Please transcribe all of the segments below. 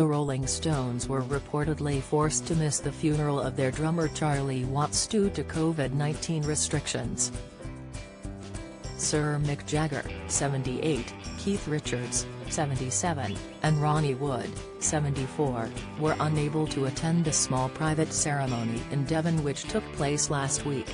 The Rolling Stones were reportedly forced to miss the funeral of their drummer Charlie Watts due to COVID-19 restrictions. Sir Mick Jagger, 78, Keith Richards, 77, and Ronnie Wood, 74, were unable to attend the small private ceremony in Devon which took place last week.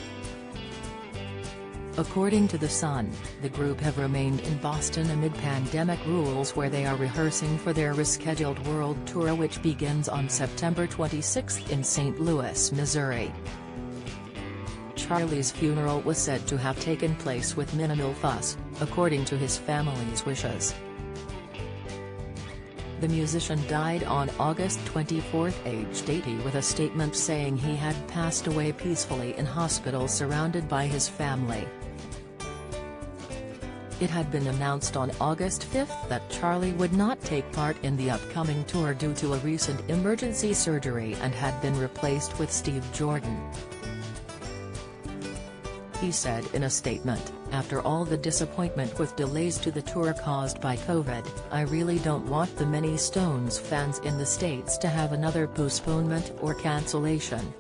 According to The Sun, the group have remained in Boston amid pandemic rules where they are rehearsing for their rescheduled world tour which begins on September 26 in St. Louis, Missouri. Charlie's funeral was said to have taken place with minimal fuss, according to his family's wishes. The musician died on August 24, aged 80, with a statement saying he had passed away peacefully in hospital surrounded by his family. It had been announced on August 5 that Charlie would not take part in the upcoming tour due to a recent emergency surgery and had been replaced with Steve Jordan. He said in a statement, "After all the disappointment with delays to the tour caused by COVID, I really don't want the many Stones fans in the States to have another postponement or cancellation.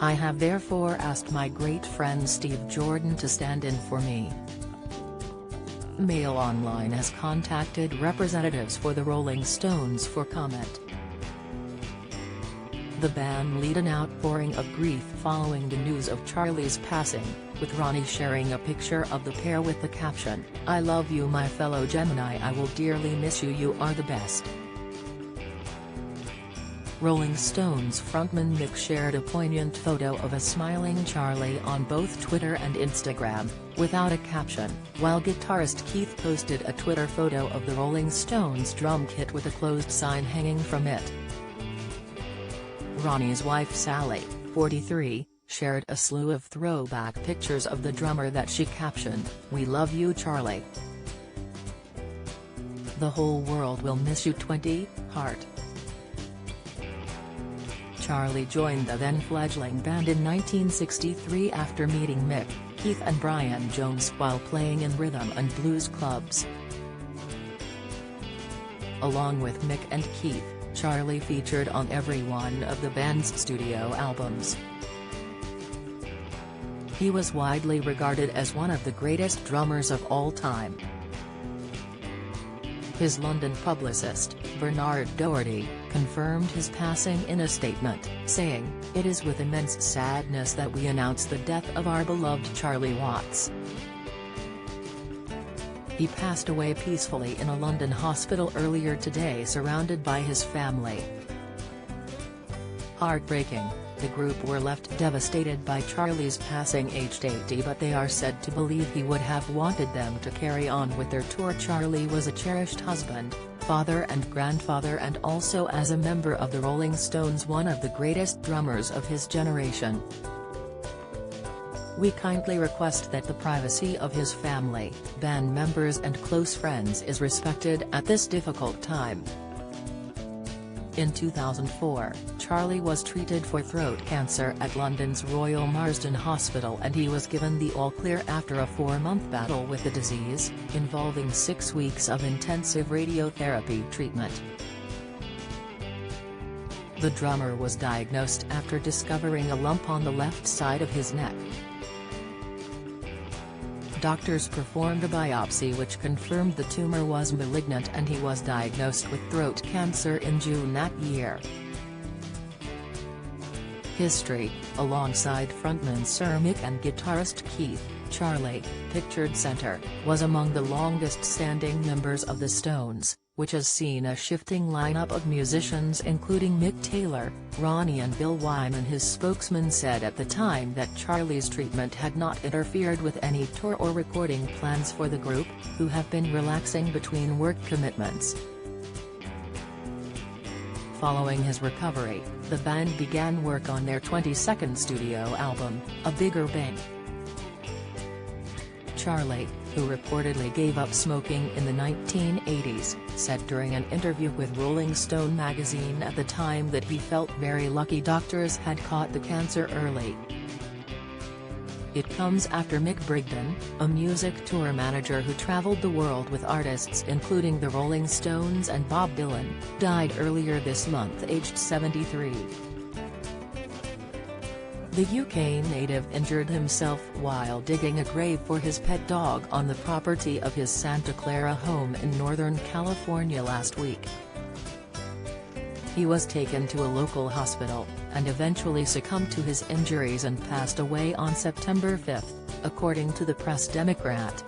I have therefore asked my great friend Steve Jordan to stand in for me." Mail Online has contacted representatives for the Rolling Stones for comment. The band lead an outpouring of grief following the news of Charlie's passing, with Ronnie sharing a picture of the pair with the caption, "I love you my fellow Gemini, I will dearly miss you, you are the best." Rolling Stones frontman Mick shared a poignant photo of a smiling Charlie on both Twitter and Instagram, without a caption, while guitarist Keith posted a Twitter photo of the Rolling Stones drum kit with a closed sign hanging from it. Ronnie's wife Sally, 43, shared a slew of throwback pictures of the drummer that she captioned, "We love you Charlie. The whole world will miss you 20, heart." Charlie joined the then-fledgling band in 1963 after meeting Mick, Keith and Brian Jones while playing in rhythm and blues clubs. Along with Mick and Keith, Charlie featured on every one of the band's studio albums. He was widely regarded as one of the greatest drummers of all time. His London publicist, Bernard Doherty, confirmed his passing in a statement, saying, "It is with immense sadness that we announce the death of our beloved Charlie Watts. He passed away peacefully in a London hospital earlier today surrounded by his family." Heartbreaking, the group were left devastated by Charlie's passing aged 80, but they are said to believe he would have wanted them to carry on with their tour. Charlie was a cherished husband, father and grandfather, and also as a member of the Rolling Stones one of the greatest drummers of his generation. "We kindly request that the privacy of his family, band members and close friends is respected at this difficult time." In 2004, Charlie was treated for throat cancer at London's Royal Marsden Hospital and he was given the all-clear after a 4-month battle with the disease, involving 6 weeks of intensive radiotherapy treatment. The drummer was diagnosed after discovering a lump on the left side of his neck. Doctors performed a biopsy which confirmed the tumor was malignant and he was diagnosed with throat cancer in June that year. History, alongside frontman Sir Mick and guitarist Keith, Charlie, pictured center, was among the longest-standing members of the Stones, which has seen a shifting lineup of musicians including Mick Taylor, Ronnie and Bill Wyman. His spokesman said at the time that Charlie's treatment had not interfered with any tour or recording plans for the group, who have been relaxing between work commitments. Following his recovery, the band began work on their 22nd studio album, A Bigger Bang. Charlie, who reportedly gave up smoking in the 1980s, said during an interview with Rolling Stone magazine at the time that he felt very lucky doctors had caught the cancer early. It comes after Mick Brigden, a music tour manager who traveled the world with artists including the Rolling Stones and Bob Dylan, died earlier this month aged 73. The UK native injured himself while digging a grave for his pet dog on the property of his Santa Clara home in Northern California last week. He was taken to a local hospital, and eventually succumbed to his injuries and passed away on September 5, according to the Press Democrat.